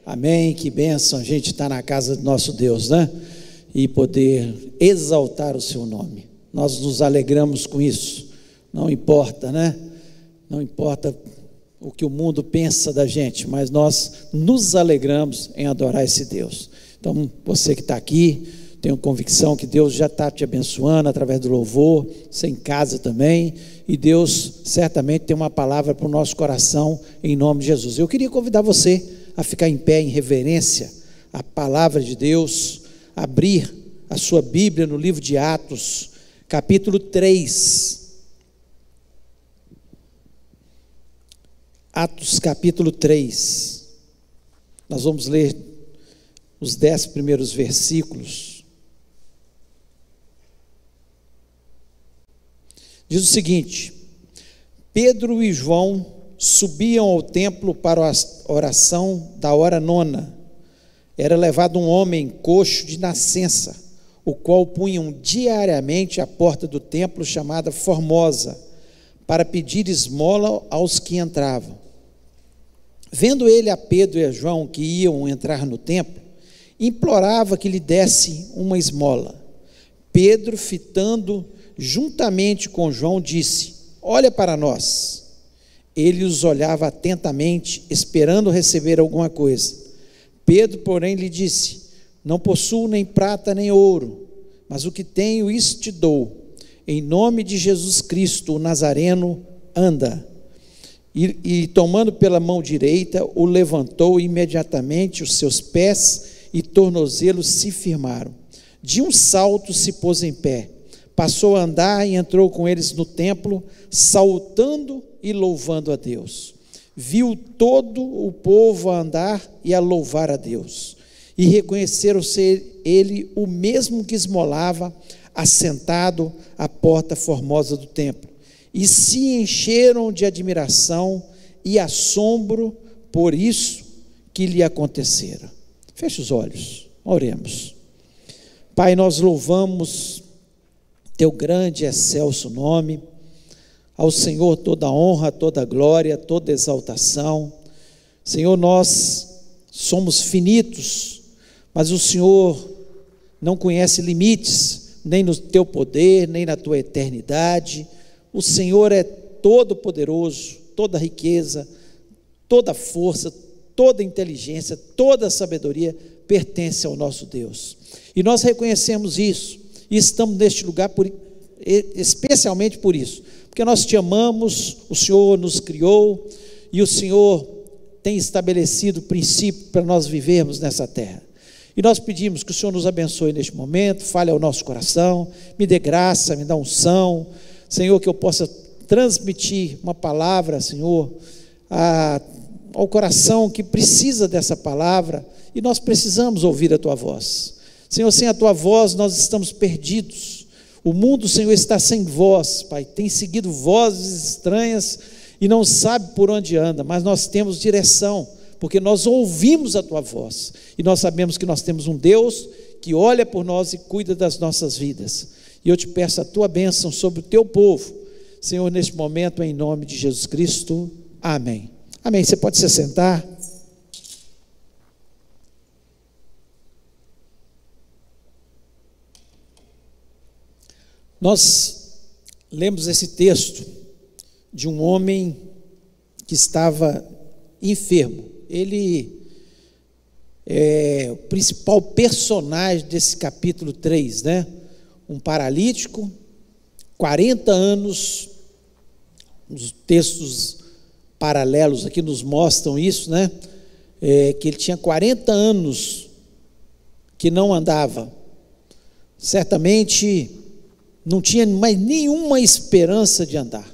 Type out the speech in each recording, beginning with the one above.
Amém, que bênção a gente estar na casa do nosso Deus, né? E poder exaltar o seu nome. Nós nos alegramos com isso, não importa, né? Não importa o que o mundo pensa da gente, mas nós nos alegramos em adorar esse Deus. Então, você que está aqui, tenho convicção que Deus já está te abençoando através do louvor, você em casa também, e Deus certamente tem uma palavra para o nosso coração, em nome de Jesus. Eu queria convidar você a ficar em pé em reverência à palavra de Deus, abrir a sua Bíblia no livro de Atos, capítulo 3. Atos capítulo 3. Nós vamos ler os 10 primeiros versículos. Diz o seguinte: Pedro e João subiam ao templo para a oração da hora nona. Era levado um homem coxo de nascença, o qual punham diariamente à porta do templo chamada Formosa, para pedir esmola aos que entravam. Vendo ele a Pedro e a João que iam entrar no templo, implorava que lhe desse uma esmola. Pedro, fitando juntamente com João, disse: olha para nós. Ele os olhava atentamente, esperando receber alguma coisa. Pedro, porém, lhe disse: não possuo nem prata nem ouro, mas o que tenho, isso te dou. Em nome de Jesus Cristo, o Nazareno, anda. E tomando pela mão direita, o levantou, e imediatamente os seus pés e tornozelos se firmaram. De um salto se pôs em pé, passou a andar e entrou com eles no templo, saltando e louvando a Deus. Viu todo o povo a andar e a louvar a Deus, e reconheceram ser ele o mesmo que esmolava, assentado à porta formosa do templo, e se encheram de admiração e assombro por isso que lhe acontecera. Feche os olhos, oremos. Pai, nós louvamos teu grande e excelso nome. Ao Senhor toda honra, toda glória, toda exaltação. Senhor, nós somos finitos, mas o Senhor não conhece limites, nem no teu poder, nem na tua eternidade. O Senhor é todo poderoso, toda riqueza, toda força, toda inteligência, toda sabedoria pertence ao nosso Deus. E nós reconhecemos isso, e estamos neste lugar especialmente por isso, porque nós te amamos, o Senhor nos criou, e o Senhor tem estabelecido princípio para nós vivermos nessa terra. E nós pedimos que o Senhor nos abençoe neste momento, fale ao nosso coração, me dê graça, me dê unção, Senhor, que eu possa transmitir uma palavra, Senhor, ao coração que precisa dessa palavra, e nós precisamos ouvir a tua voz. Senhor, sem a tua voz nós estamos perdidos. O mundo, Senhor, está sem voz, Pai, tem seguido vozes estranhas e não sabe por onde anda, mas nós temos direção, porque nós ouvimos a tua voz, e nós sabemos que nós temos um Deus que olha por nós e cuida das nossas vidas. E eu te peço a tua bênção sobre o teu povo, Senhor, neste momento, em nome de Jesus Cristo, amém. Amém, você pode se sentar. Nós lemos esse texto de um homem que estava enfermo. Ele é o principal personagem desse capítulo 3, né? Um paralítico, 40 anos, os textos paralelos aqui nos mostram isso, né? Que ele tinha 40 anos que não andava, certamente não tinha mais nenhuma esperança de andar,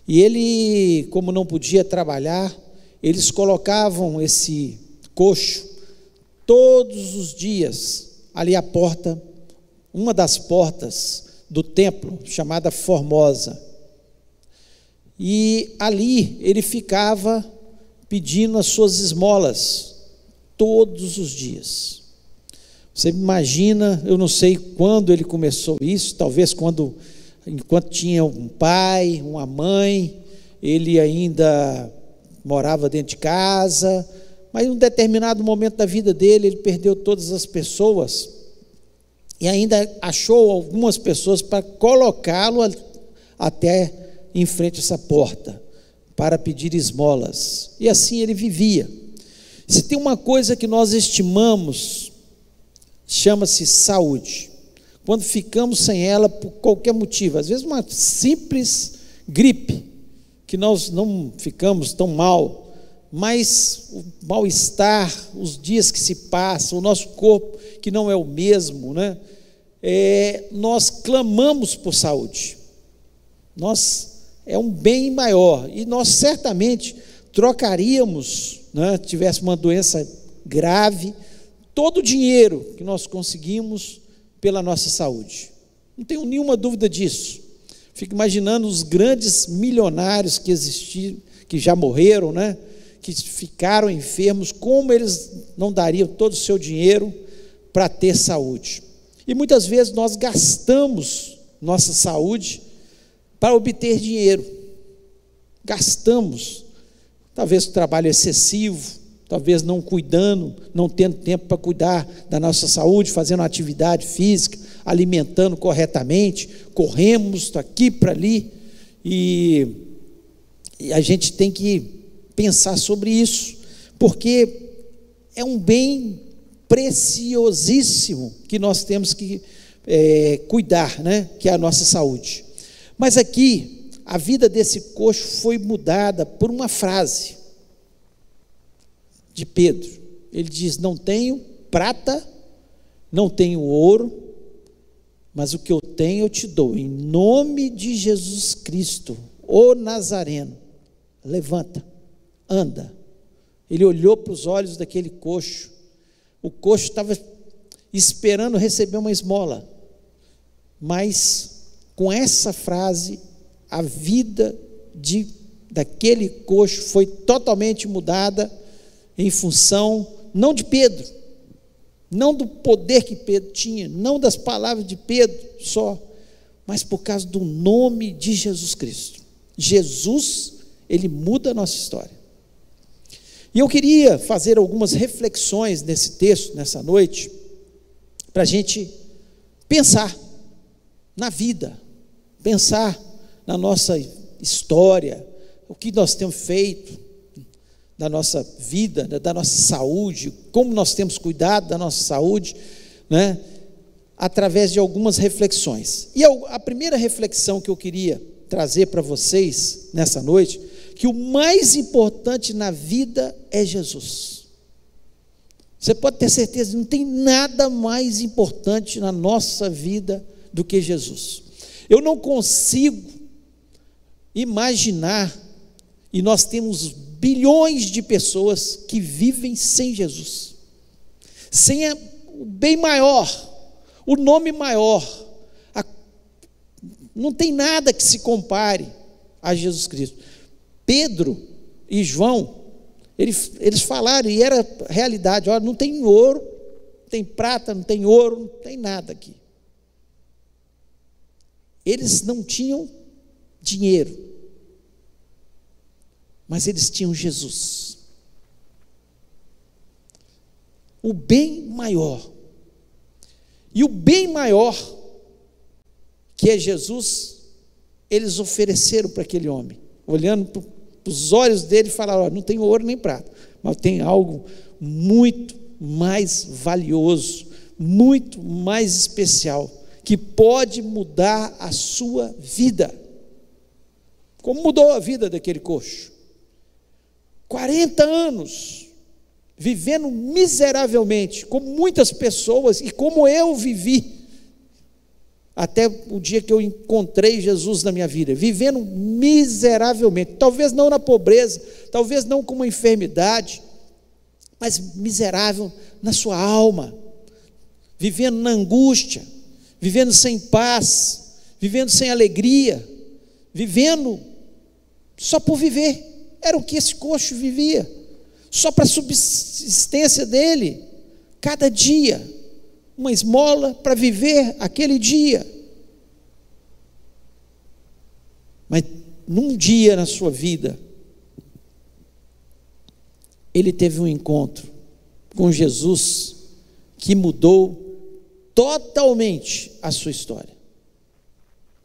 e ele, como não podia trabalhar, eles colocavam esse coxo todos os dias ali à porta, uma das portas do templo, chamada Formosa, e ali ele ficava pedindo as suas esmolas todos os dias. Você imagina, eu não sei quando ele começou isso, talvez enquanto tinha um pai, uma mãe, ele ainda morava dentro de casa, mas em um determinado momento da vida dele, ele perdeu todas as pessoas e ainda achou algumas pessoas para colocá-lo até em frente a essa porta, para pedir esmolas, e assim ele vivia. Se tem uma coisa que nós estimamos, chama-se saúde. Quando ficamos sem ela por qualquer motivo, às vezes uma simples gripe, que nós não ficamos tão mal, mas o mal-estar, os dias que se passam, o nosso corpo que não é o mesmo, né? Nós clamamos por saúde. É um bem maior, e nós certamente trocaríamos, né, tivesse uma doença grave, todo o dinheiro que nós conseguimos pela nossa saúde. Não tenho nenhuma dúvida disso. Fico imaginando os grandes milionários que existiram, que já morreram, né, que ficaram enfermos, como eles não dariam todo o seu dinheiro para ter saúde. E muitas vezes nós gastamos nossa saúde para obter dinheiro. Gastamos, talvez trabalho excessivo, talvez não cuidando, não tendo tempo para cuidar da nossa saúde, fazendo atividade física, alimentando corretamente, corremos daqui para ali, e a gente tem que pensar sobre isso, porque é um bem preciosíssimo que nós temos que cuidar, né? Que é a nossa saúde. Mas aqui, a vida desse coxo foi mudada por uma frase de Pedro. Ele diz: não tenho prata, não tenho ouro, mas o que eu tenho eu te dou, em nome de Jesus Cristo, o Nazareno, levanta, anda. Ele olhou para os olhos daquele coxo. O coxo estava esperando receber uma esmola, mas com essa frase, a vida daquele coxo foi totalmente mudada, em função, não de Pedro, não do poder que Pedro tinha, não das palavras de Pedro só, mas por causa do nome de Jesus Cristo. Jesus, ele muda a nossa história. E eu queria fazer algumas reflexões nesse texto, nessa noite, para a gente pensar na vida, pensar na nossa história, o que nós temos feito da nossa vida, da nossa saúde, como nós temos cuidado da nossa saúde, né? Através de algumas reflexões. E a primeira reflexão que eu queria trazer para vocês nessa noite, que o mais importante na vida é Jesus. Você pode ter certeza, não tem nada mais importante na nossa vida do que Jesus. Eu não consigo imaginar, e nós temos bilhões de pessoas que vivem sem Jesus, sem o bem maior, o nome maior. Não tem nada que se compare a Jesus Cristo. Pedro e João, eles falaram, e era realidade: olha, não tem ouro, não tem prata, não tem ouro, não tem nada aqui. Eles não tinham dinheiro, mas eles tinham Jesus, o bem maior. E o bem maior, que é Jesus, eles ofereceram para aquele homem, olhando para os olhos dele, e falaram: olha, não tem ouro nem prata, mas tem algo muito mais valioso, muito mais especial, que pode mudar a sua vida, como mudou a vida daquele coxo. 40 anos, vivendo miseravelmente, como muitas pessoas, e como eu vivi, até o dia que eu encontrei Jesus na minha vida, vivendo miseravelmente, talvez não na pobreza, talvez não com uma enfermidade, mas miserável na sua alma, vivendo na angústia, vivendo sem paz, vivendo sem alegria, vivendo só por viver. Era o que esse coxo vivia, só para a subsistência dele, cada dia, uma esmola para viver aquele dia. Mas num dia na sua vida, ele teve um encontro com Jesus que mudou totalmente a sua história.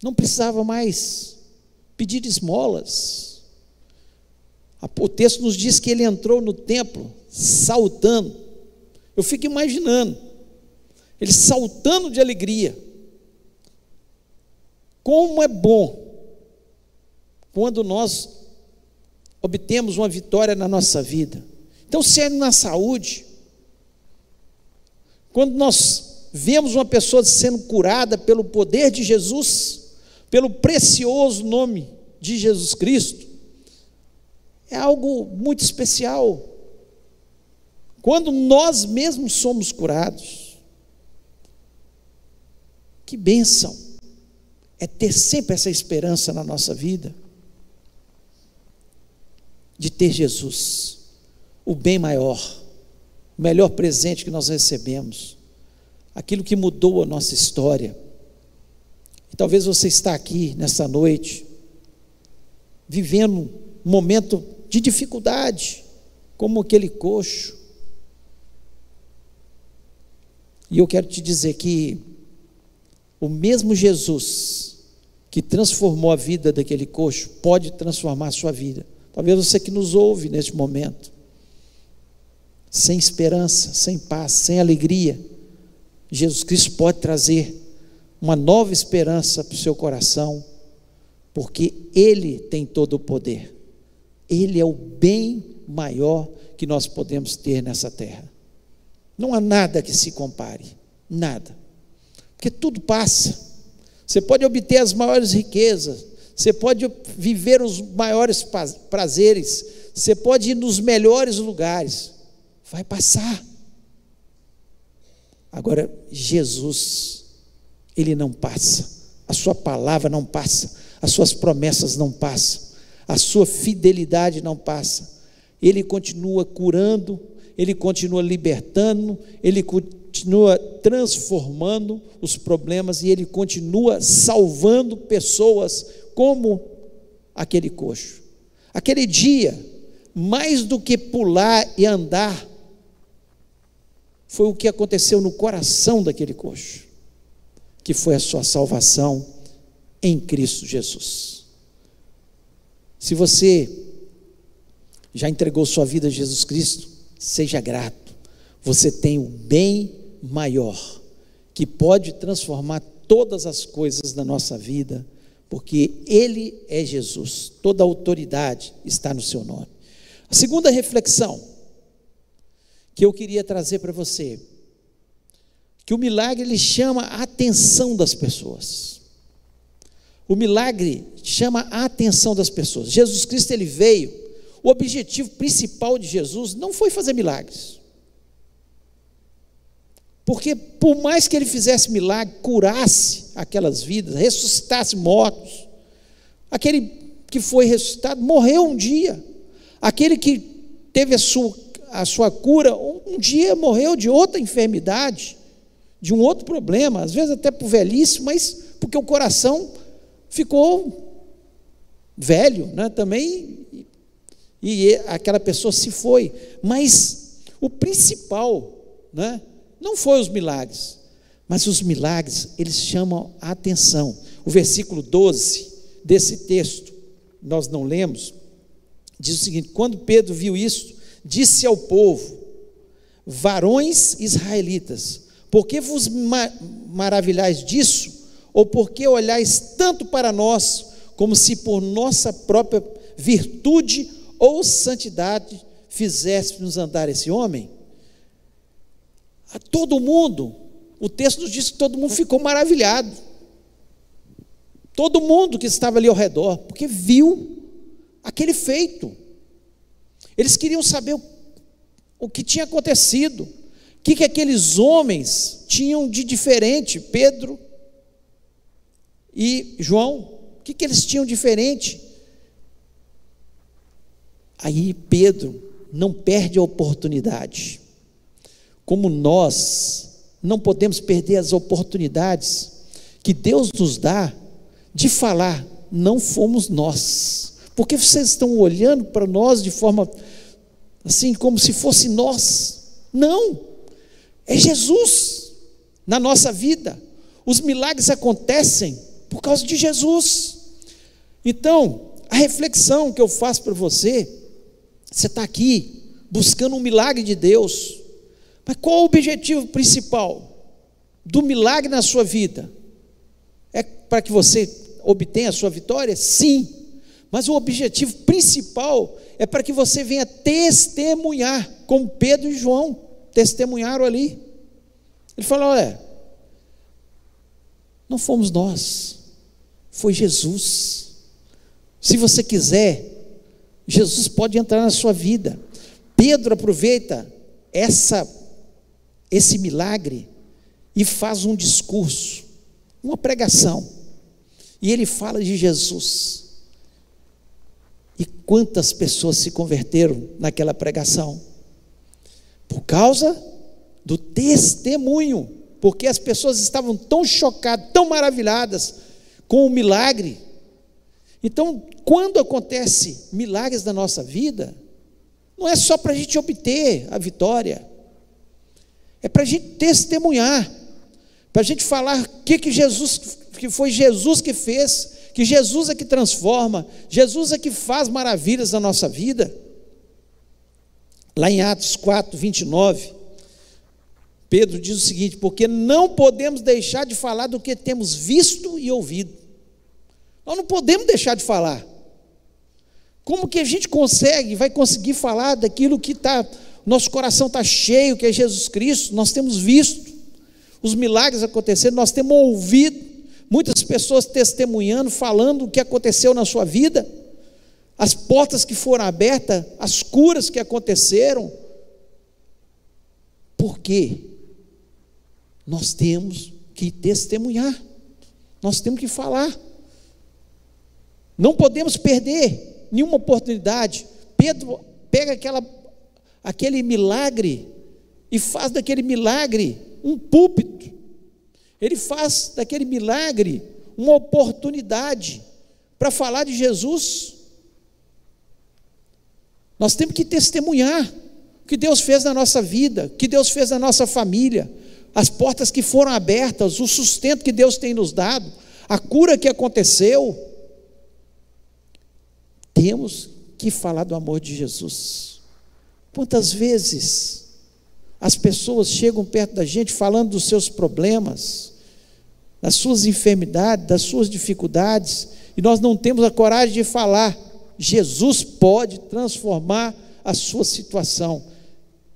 Não precisava mais pedir esmolas. O texto nos diz que ele entrou no templo saltando. Eu fico imaginando ele saltando de alegria. Como é bom quando nós obtemos uma vitória na nossa vida. Então, se é na saúde, quando nós vemos uma pessoa sendo curada pelo poder de Jesus, pelo precioso nome de Jesus Cristo, é algo muito especial. Quando nós mesmos somos curados, que bênção é ter sempre essa esperança na nossa vida, de ter Jesus, o bem maior, o melhor presente que nós recebemos, aquilo que mudou a nossa história. E talvez você está aqui nessa noite, vivendo um momento de dificuldade, como aquele coxo. E eu quero te dizer que o mesmo Jesus que transformou a vida daquele coxo, pode transformar a sua vida. Talvez você que nos ouve neste momento, sem esperança, sem paz, sem alegria, Jesus Cristo pode trazer uma nova esperança para o seu coração, porque Ele tem todo o poder. Ele é o bem maior que nós podemos ter nessa terra. Não há nada que se compare, nada, porque tudo passa. Você pode obter as maiores riquezas, você pode viver os maiores prazeres, você pode ir nos melhores lugares, vai passar. Agora, Jesus, Ele não passa, a sua palavra não passa, as suas promessas não passam, a sua fidelidade não passa. Ele continua curando, Ele continua libertando, Ele continua transformando os problemas, e Ele continua salvando pessoas como aquele coxo. Aquele dia, mais do que pular e andar, foi o que aconteceu no coração daquele coxo, que foi a sua salvação em Cristo Jesus. Se você já entregou sua vida a Jesus Cristo, seja grato. Você tem o bem maior, que pode transformar todas as coisas da nossa vida, porque Ele é Jesus, toda a autoridade está no seu nome. A segunda reflexão que eu queria trazer para você, que o milagre ele chama a atenção das pessoas. O milagre chama a atenção das pessoas. Jesus Cristo ele veio, o objetivo principal de Jesus não foi fazer milagres, porque por mais que ele fizesse milagre, curasse aquelas vidas, ressuscitasse mortos, aquele que foi ressuscitado morreu um dia, aquele que teve a sua cura, um dia morreu de outra enfermidade, de um outro problema, às vezes até por velhice, mas porque o coração ficou velho, né, também, e aquela pessoa se foi. Mas o principal, né, não foi os milagres, mas os milagres, eles chamam a atenção. O versículo 12 desse texto, nós não lemos, diz o seguinte: quando Pedro viu isso, disse ao povo: varões israelitas, por que vos maravilhais disso? Ou por que olhais tanto para nós, como se por nossa própria virtude ou santidade fizéssemos andar esse homem? A todo mundo, o texto nos diz que todo mundo ficou maravilhado, todo mundo que estava ali ao redor, porque viu aquele feito. Eles queriam saber o que tinha acontecido, o que aqueles homens tinham de diferente, Pedro e João, o que eles tinham diferente. Aí Pedro não perde a oportunidade, como nós não podemos perder as oportunidades que Deus nos dá de falar: não fomos nós, porque vocês estão olhando para nós de forma assim como se fosse nós. Não, é Jesus na nossa vida. Os milagres acontecem por causa de Jesus. Então, a reflexão que eu faço para você está aqui buscando um milagre de Deus, mas qual o objetivo principal do milagre na sua vida? É para que você obtenha a sua vitória? Sim, mas o objetivo principal é para que você venha testemunhar, como Pedro e João testemunharam ali. Ele falou: olha, não fomos nós, foi Jesus. Se você quiser, Jesus pode entrar na sua vida. Pedro aproveita esse milagre e faz um discurso, uma pregação, e ele fala de Jesus. E quantas pessoas se converteram naquela pregação? Por causa do testemunho, porque as pessoas estavam tão chocadas, tão maravilhadas com o milagre. Então, quando acontece milagres na nossa vida, não é só para a gente obter a vitória, é para a gente testemunhar, para a gente falar que foi Jesus que fez, que Jesus é que transforma, Jesus é que faz maravilhas na nossa vida. Lá em Atos 4, 29, Pedro diz o seguinte: porque não podemos deixar de falar do que temos visto e ouvido. Nós não podemos deixar de falar. Como que a gente vai conseguir falar daquilo que nosso coração está cheio, que é Jesus Cristo? Nós temos visto os milagres acontecendo, nós temos ouvido muitas pessoas testemunhando, falando o que aconteceu na sua vida, as portas que foram abertas, as curas que aconteceram. Por quê? Nós temos que testemunhar, nós temos que falar. Não podemos perder nenhuma oportunidade. Pedro pega aquele milagre e faz daquele milagre um púlpito. Ele faz daquele milagre uma oportunidade para falar de Jesus. Nós temos que testemunhar o que Deus fez na nossa vida, o que Deus fez na nossa família, as portas que foram abertas, o sustento que Deus tem nos dado, a cura que aconteceu. Temos que falar do amor de Jesus. Quantas vezes as pessoas chegam perto da gente falando dos seus problemas, das suas enfermidades, das suas dificuldades, e nós não temos a coragem de falar: Jesus pode transformar a sua situação.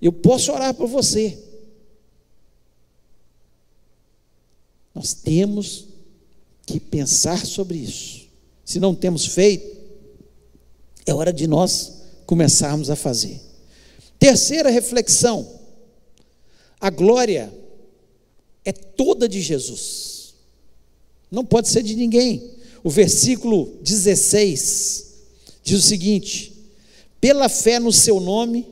Eu posso orar por você. Nós temos que pensar sobre isso. Se não temos feito, é hora de nós começarmos a fazer. Terceira reflexão: a glória é toda de Jesus, não pode ser de ninguém. O versículo 16 diz o seguinte: pela fé no seu nome,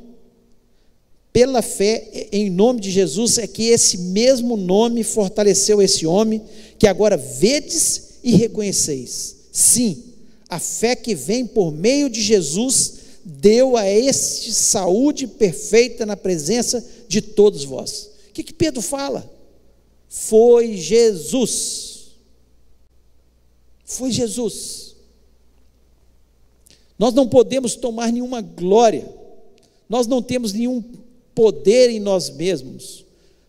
pela fé em nome de Jesus, é que esse mesmo nome fortaleceu esse homem, que agora vedes e reconheceis. Sim, a fé que vem por meio de Jesus deu a este saúde perfeita na presença de todos vós. O que Pedro fala? Foi Jesus. Foi Jesus. Nós não podemos tomar nenhuma glória, nós não temos nenhum poder em nós mesmos,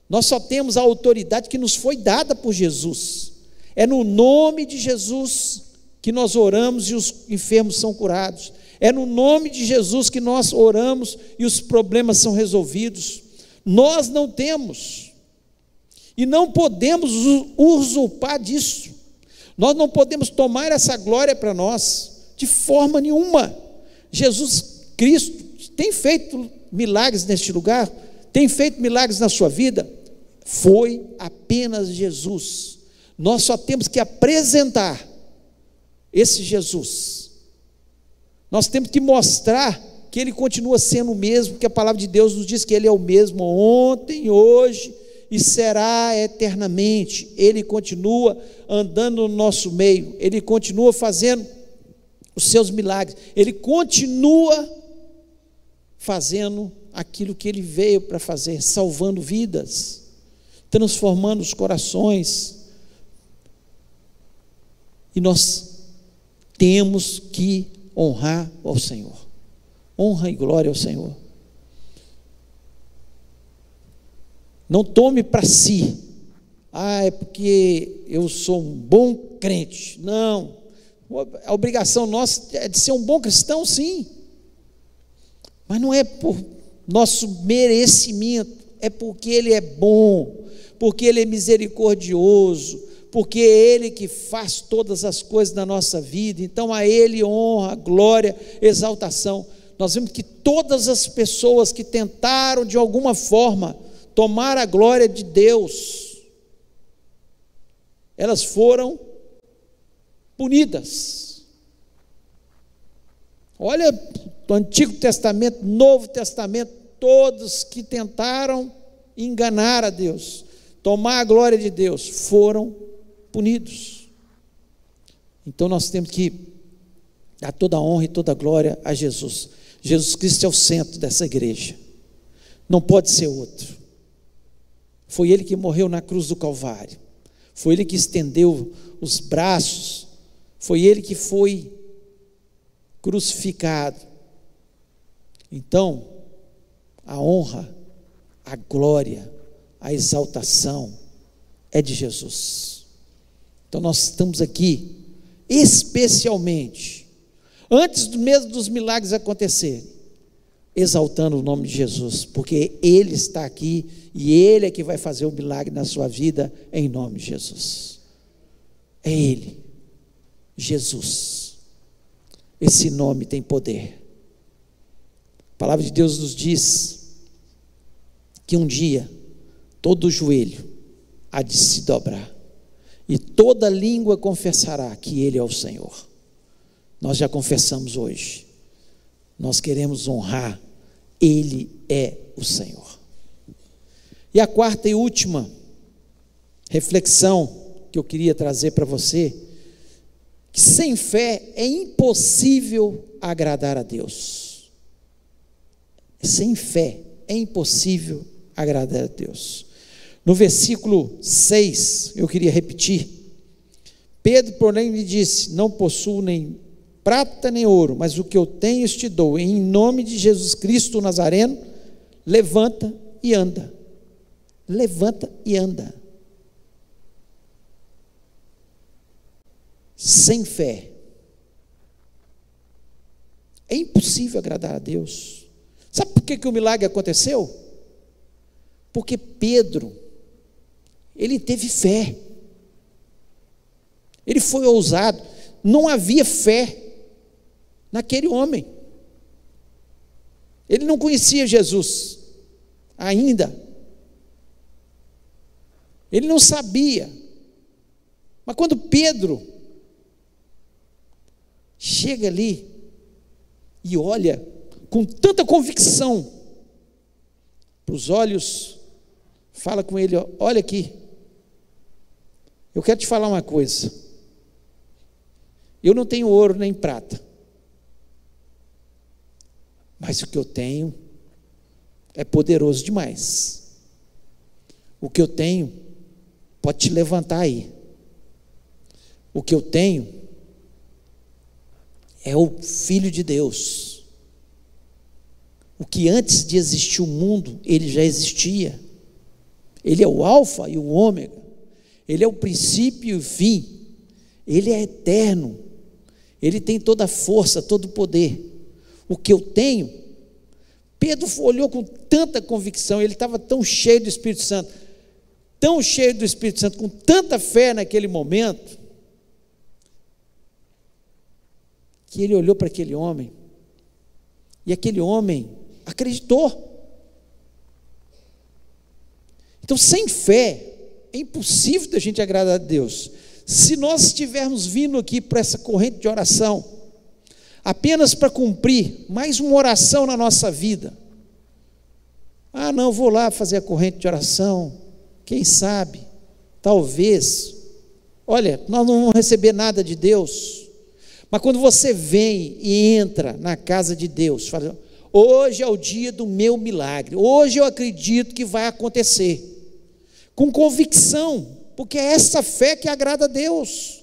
nós só temos a autoridade que nos foi dada por Jesus. É no nome de Jesus que nós oramos e os enfermos são curados. É no nome de Jesus que nós oramos e os problemas são resolvidos. Nós não temos e não podemos usurpar disso. Nós não podemos tomar essa glória para nós de forma nenhuma. Jesus Cristo tem feito milagres neste lugar, tem feito milagres na sua vida. Foi apenas Jesus. Nós só temos que apresentar esse Jesus. Nós temos que mostrar que Ele continua sendo o mesmo, porque a palavra de Deus nos diz que Ele é o mesmo ontem, hoje e será eternamente. Ele continua andando no nosso meio, Ele continua fazendo os seus milagres, Ele continua fazendo aquilo que ele veio para fazer, salvando vidas, transformando os corações. E nós temos que honrar ao Senhor. Honra e glória ao Senhor. Não tome para si, é porque eu sou um bom crente. Não, a obrigação nossa é de ser um bom cristão, sim, mas não é por nosso merecimento, é porque Ele é bom, porque Ele é misericordioso, porque é Ele que faz todas as coisas na nossa vida. Então a Ele honra, glória, exaltação. Nós vemos que todas as pessoas que tentaram de alguma forma tomar a glória de Deus, elas foram punidas. Olha, do Antigo Testamento, Novo Testamento, todos que tentaram enganar a Deus, tomar a glória de Deus, foram punidos. Então nós temos que dar toda a honra e toda a glória a Jesus. Jesus Cristo é o centro dessa igreja, não pode ser outro. Foi Ele que morreu na cruz do Calvário, foi Ele que estendeu os braços, foi Ele que foi crucificado. Então, a honra, a glória, a exaltação é de Jesus. Então nós estamos aqui, especialmente, antes mesmo dos milagres acontecerem, exaltando o nome de Jesus, porque Ele está aqui e Ele é que vai fazer o milagre na sua vida, em nome de Jesus. É Ele, Jesus. Esse nome tem poder. A palavra de Deus nos diz que um dia todo joelho há de se dobrar e toda língua confessará que Ele é o Senhor. Nós já confessamos hoje, nós queremos honrar, Ele é o Senhor. E a quarta e última reflexão que eu queria trazer para você, que sem fé é impossível agradar a Deus. Sem fé é impossível agradar a Deus. No versículo 6, eu queria repetir: Pedro, porém, lhe disse: não possuo nem prata nem ouro, mas o que eu tenho te dou. Em nome de Jesus Cristo Nazareno, levanta e anda. Levanta e anda. Sem fé é impossível agradar a Deus. Sabe por que o milagre aconteceu? Porque Pedro, ele teve fé, ele foi ousado. Não havia fé naquele homem, ele não conhecia Jesus ainda, ele não sabia, mas quando Pedro chega ali e olha com tanta convicção para os olhos, fala com ele: olha aqui, eu quero te falar uma coisa, eu não tenho ouro nem prata, mas o que eu tenho é poderoso demais. O que eu tenho pode te levantar aí. O que eu tenho é o Filho de Deus. O que antes de existir o mundo, Ele já existia. Ele é o alfa e o ômega. Ele é o princípio e o fim. Ele é eterno. Ele tem toda a força, todo o poder. O que eu tenho, Pedro olhou com tanta convicção, ele estava tão cheio do Espírito Santo, com tanta fé naquele momento, que ele olhou para aquele homem, e aquele homem acreditou. Então, sem fé, é impossível da gente agradar a Deus. Se nós estivermos vindo aqui para essa corrente de oração, apenas para cumprir mais uma oração na nossa vida, não, vou lá fazer a corrente de oração, quem sabe, talvez, olha, nós não vamos receber nada de Deus, mas quando você vem e entra na casa de Deus, fala: hoje é o dia do meu milagre, hoje eu acredito que vai acontecer, com convicção, porque é essa fé que agrada a Deus.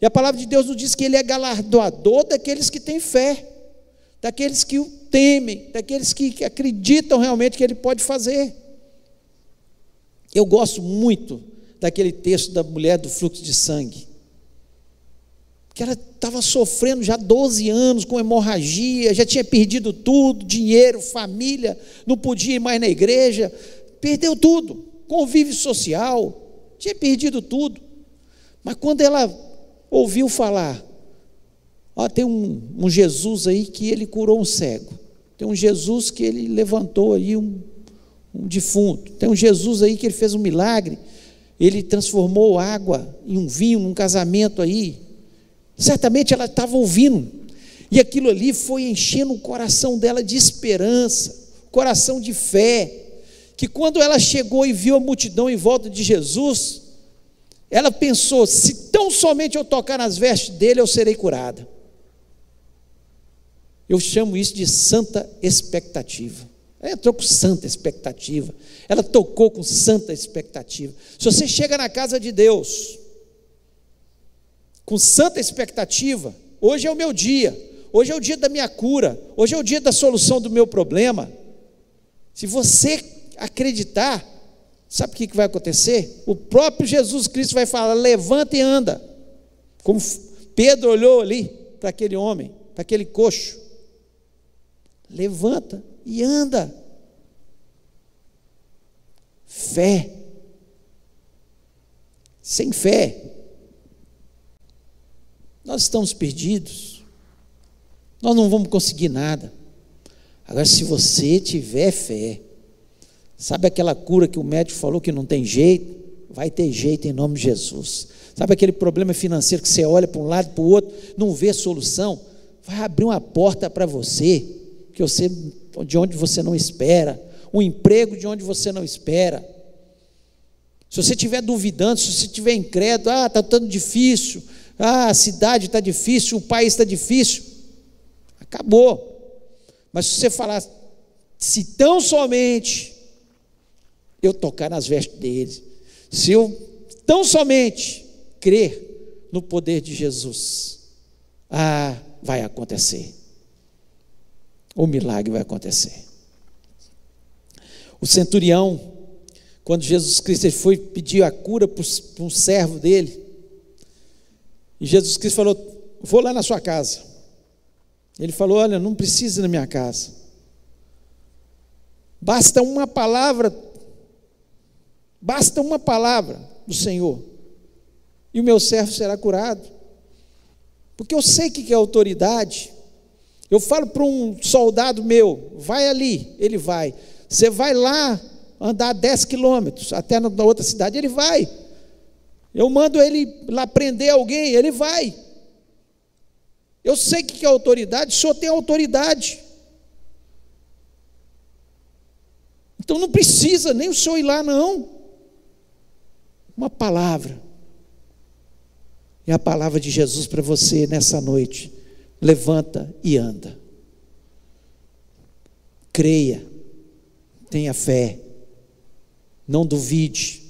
E a palavra de Deus nos diz que Ele é galardoador daqueles que têm fé, daqueles que o temem, daqueles que acreditam realmente que Ele pode fazer. Eu gosto muito daquele texto da mulher do fluxo de sangue, que ela estava sofrendo já 12 anos com hemorragia, já tinha perdido tudo, dinheiro, família, não podia ir mais na igreja, perdeu tudo, convívio social, tinha perdido tudo. Mas quando ela ouviu falar, tem um Jesus aí que ele curou um cego, tem um Jesus que ele levantou aí um defunto, tem um Jesus aí que ele fez um milagre, ele transformou água em um vinho, num casamento aí. Certamente ela estava ouvindo, e aquilo ali foi enchendo o coração dela de esperança, coração de fé, que quando ela chegou e viu a multidão em volta de Jesus, ela pensou: se tão somente eu tocar nas vestes dele, eu serei curada. Eu chamo isso de santa expectativa. Ela entrou com santa expectativa, ela tocou com santa expectativa. Se você chega na casa de Deus com santa expectativa, hoje é o meu dia, hoje é o dia da minha cura, hoje é o dia da solução do meu problema. Se você acreditar, sabe o que vai acontecer? O próprio Jesus Cristo vai falar: levanta e anda, como Pedro olhou ali para aquele homem, para aquele coxo, levanta e anda. Fé. Sem fé nós estamos perdidos, nós não vamos conseguir nada. Agora, se você tiver fé, sabe aquela cura que o médico falou que não tem jeito? Vai ter jeito em nome de Jesus. Sabe aquele problema financeiro que você olha para um lado e para o outro, não vê solução? Vai abrir uma porta para você, de onde você não espera, um emprego de onde você não espera. Se você estiver duvidando, se você estiver incrédulo, está tão difícil, a cidade está difícil, o país está difícil, acabou. Mas se você falar: se tão somente eu tocar nas vestes deles, se eu tão somente crer no poder de Jesus, vai acontecer, o milagre vai acontecer. O centurião, quando Jesus Cristo ele foi pedir a cura para um servo dele, e Jesus Cristo falou: vou lá na sua casa. Ele falou: olha, não precisa ir na minha casa, basta uma palavra do Senhor, e o meu servo será curado. Porque eu sei o que é autoridade. Eu falo para um soldado meu: vai ali, ele vai. Você vai lá andar 10 quilômetros até na outra cidade, ele vai. Eu mando ele lá prender alguém, ele vai. Eu sei o que é autoridade, o senhor tem autoridade. Então não precisa nem o senhor ir lá, não. Uma palavra. É a palavra de Jesus para você nessa noite. Levanta e anda. Creia, tenha fé, não duvide.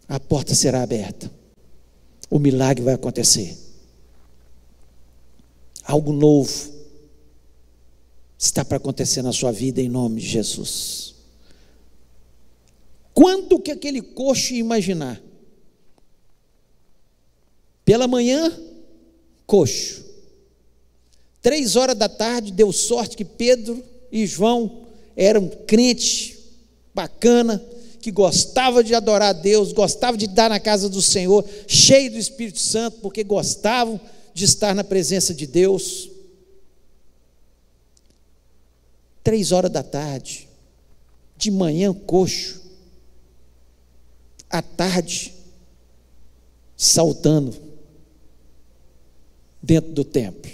A porta será aberta, o milagre vai acontecer. Algo novo está para acontecer na sua vida em nome de Jesus. Quando que aquele coxo ia imaginar? Pela manhã, coxo. 3 horas da tarde, deu sorte que Pedro e João eram crentes bacana, que gostava de adorar a Deus, gostava de estar na casa do Senhor, cheio do Espírito Santo, porque gostavam de estar na presença de Deus. 3 horas da tarde, de manhã coxo, à tarde saltando dentro do templo.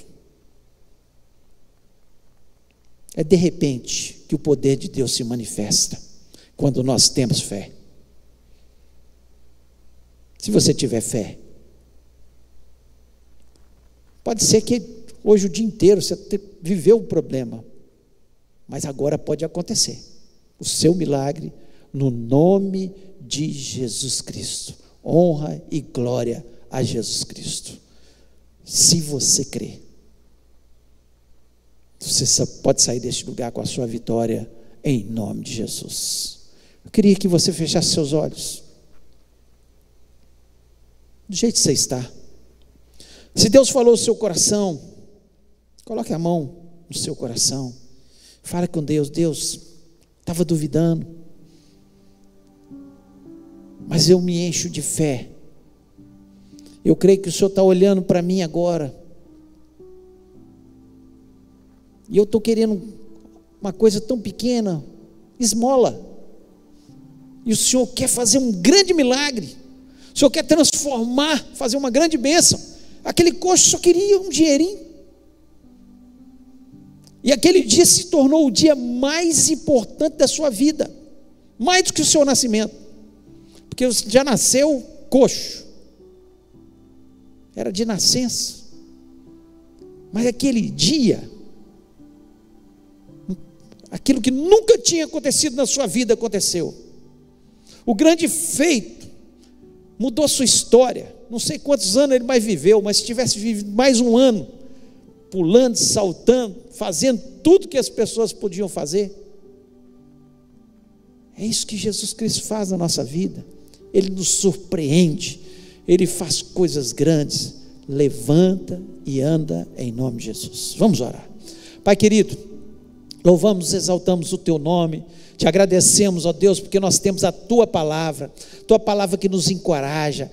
É de repente que o poder de Deus se manifesta, quando nós temos fé. Se você tiver fé, pode ser que Hoje o dia inteiro você viveu o problema, mas agora pode acontecer o seu milagre no nome de Jesus Cristo. Honra e glória a Jesus Cristo. Se você crer, você só pode sair deste lugar com a sua vitória em nome de Jesus. Eu queria que você fechasse seus olhos, do jeito que você está. Se Deus falou no seu coração, coloque a mão no seu coração, fale com Deus. Deus, estava duvidando, mas eu me encho de fé. Eu creio que o Senhor está olhando para mim agora, e eu estou querendo uma coisa tão pequena, esmola, e o Senhor quer fazer um grande milagre, o Senhor quer transformar, fazer uma grande bênção. Aquele coxo só queria um dinheirinho, e aquele dia se tornou o dia mais importante da sua vida, mais do que o seu nascimento, porque você já nasceu coxo, era de nascença, mas aquele dia, aquilo que nunca tinha acontecido na sua vida aconteceu. O grande feito mudou a sua história. Não sei quantos anos ele mais viveu, mas se tivesse vivido mais um ano, pulando, saltando, fazendo tudo que as pessoas podiam fazer. É isso que Jesus Cristo faz na nossa vida. Ele nos surpreende, Ele faz coisas grandes. Levanta e anda em nome de Jesus. Vamos orar. Pai querido, louvamos, exaltamos o Teu nome, te agradecemos, ó Deus, porque nós temos a Tua palavra que nos encoraja,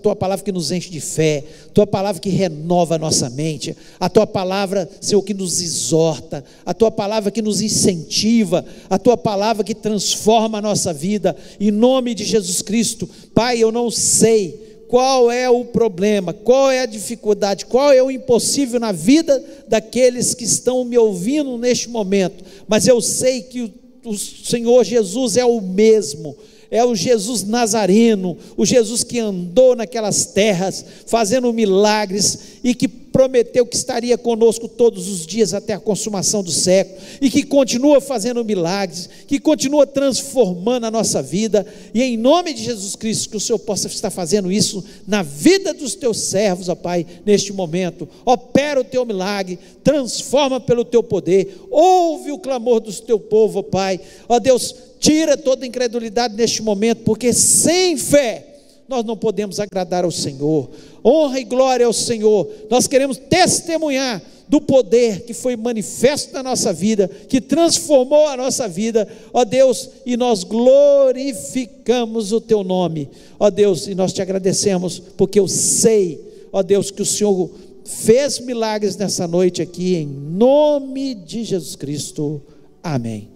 Tua palavra que nos enche de fé, Tua palavra que renova a nossa mente, a Tua palavra, Senhor, que nos exorta, a Tua palavra que nos incentiva, a Tua palavra que transforma a nossa vida, em nome de Jesus Cristo. Pai, eu não sei qual é o problema, qual é a dificuldade, qual é o impossível na vida daqueles que estão me ouvindo neste momento, mas eu sei que o Senhor Jesus é o mesmo, é o Jesus Nazareno, o Jesus que andou naquelas terras, fazendo milagres, e que prometeu que estaria conosco todos os dias até a consumação do século, e que continua fazendo milagres, que continua transformando a nossa vida, e em nome de Jesus Cristo, que o Senhor possa estar fazendo isso na vida dos teus servos, ó Pai, neste momento. Opera o teu milagre, transforma pelo teu poder, ouve o clamor do teu povo, ó Pai, ó Deus, tira toda incredulidade neste momento, porque sem fé nós não podemos agradar ao Senhor. Honra e glória ao Senhor. Nós queremos testemunhar do poder que foi manifesto na nossa vida, que transformou a nossa vida, ó Deus, e nós glorificamos o Teu nome, ó Deus, e nós Te agradecemos, porque eu sei, ó Deus, que o Senhor fez milagres nessa noite aqui, em nome de Jesus Cristo, amém.